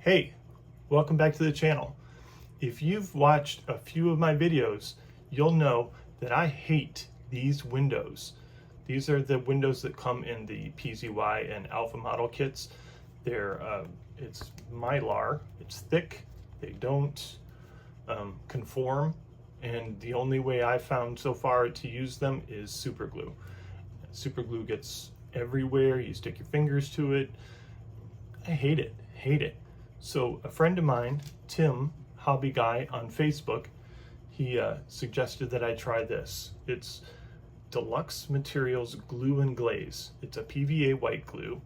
Hey, welcome back to the channel. If you've watched a few of my videos, you'll know that I hate these windows. These are the windows that come in the PZY and Alpha model kits. It's mylar, it's thick, they don't conform, and the only way I've found so far to use them is super glue. Super glue gets everywhere, you stick your fingers to it. I hate it. So a friend of mine, Tim, Hobby Guy on Facebook, he suggested that I try this. It's Deluxe Materials Glue and Glaze. It's a PVA white glue.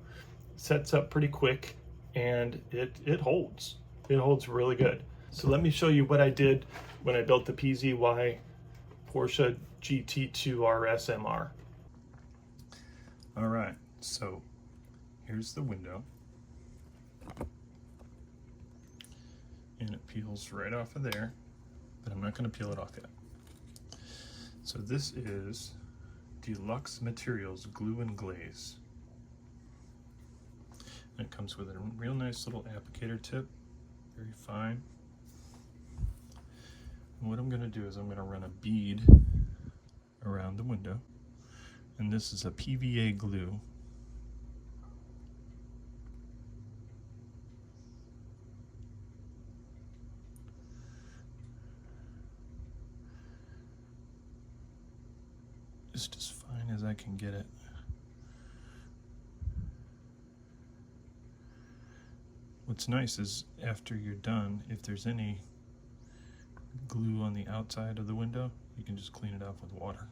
Sets up pretty quick and it holds. It holds really good. So let me show you what I did when I built the PZY Porsche GT2 RS MR. All right, so here's the window. And it peels right off of there, but I'm not going to peel it off yet. So this is Deluxe Materials Glue and Glaze. And it comes with a real nice little applicator tip, very fine. And what I'm going to do is I'm going to run a bead around the window. And this is a PVA glue. Just as fine as I can get it. What's nice is after you're done, if there's any glue on the outside of the window, you can just clean it off with water.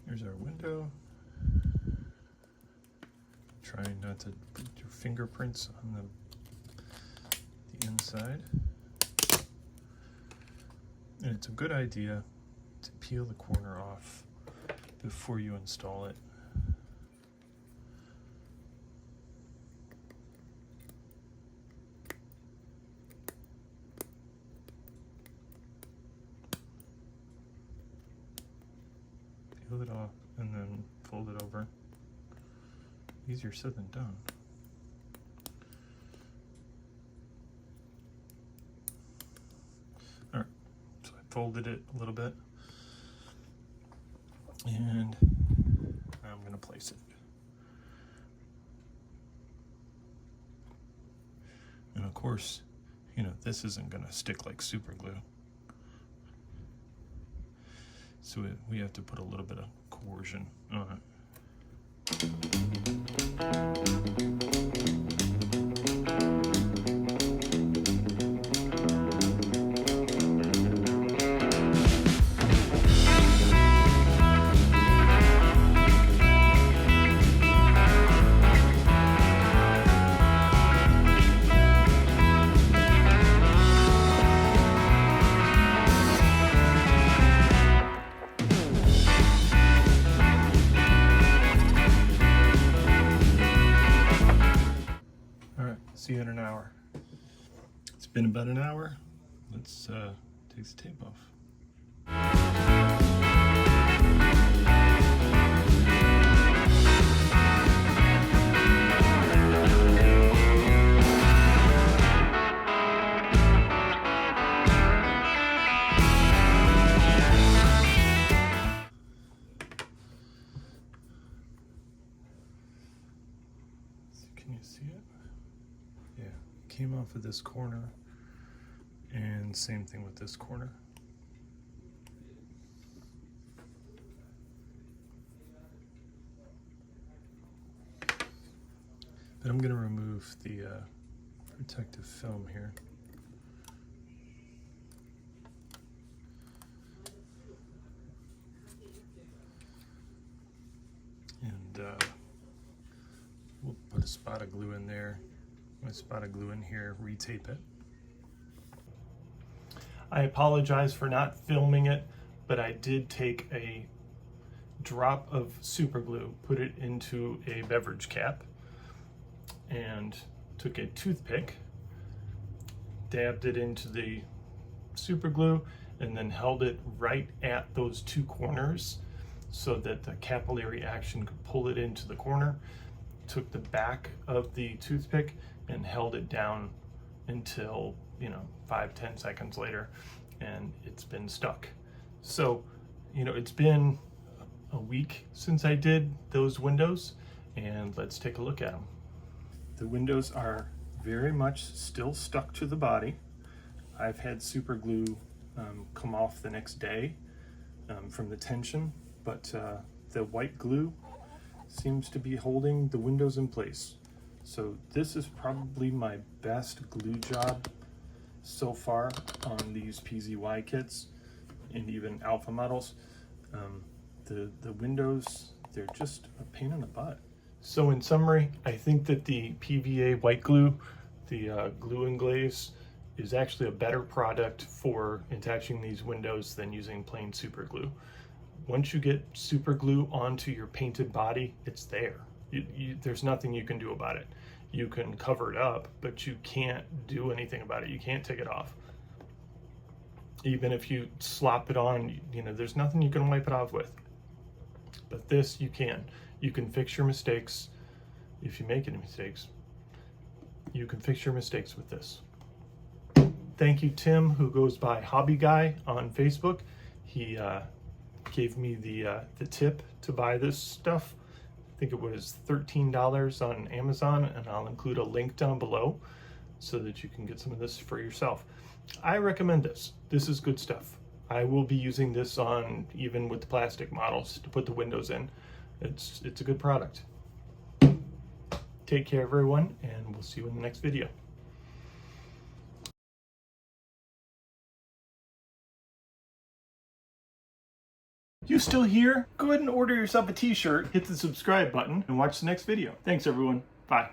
Here's our window. Try not to put your fingerprints on the inside. And it's a good idea to peel the corner off before you install it. Peel it off and then fold it over. Easier said than done. Alright, so I folded it a little bit and I'm going to place it. And of course, you know, this isn't going to stick like super glue. So we have to put a little bit of coercion on it. See you in an hour. It's been about an hour. Let's take the tape off. Can you see it? came off of this corner, and same thing with this corner. But I'm going to remove the protective film here. And we'll put a spot of glue in there. My spot of glue in here, retape it. I apologize for not filming it, but I did take a drop of super glue, put it into a beverage cap, and took a toothpick, dabbed it into the super glue, and then held it right at those two corners so that the capillary action could pull it into the corner. Took the back of the toothpick and held it down until, 5-10 seconds later, and it's been stuck. So, it's been a week since I did those windows, and let's take a look at them. The windows are very much still stuck to the body. I've had super glue come off the next day from the tension, but the white glue seems to be holding the windows in place. So this is probably my best glue job so far on these PZY kits and even alpha models. The windows, they're just a pain in the butt. So in summary, I think that the PVA white glue, the glue and glaze, is actually a better product for attaching these windows than using plain super glue. Once you get super glue onto your painted body, it's there. There's nothing you can do about it. You can cover it up, but you can't do anything about it. You can't take it off. Even if you slop it on, there's nothing you can wipe it off with. But this, you can. You can fix your mistakes. If you make any mistakes, you can fix your mistakes with this. Thank you, Tim, who goes by Hobby Guy on Facebook. He gave me the tip to buy this stuff. I think it was $13 on Amazon, and I'll include a link down below so that you can get some of this for yourself. I recommend this. This is good stuff. I will be using this on, even with the plastic models, to put the windows in. It's a good product. Take care, everyone, and we'll see you in the next video. You still here? Go ahead and order yourself a t-shirt, hit the subscribe button, and watch the next video. Thanks, everyone. Bye.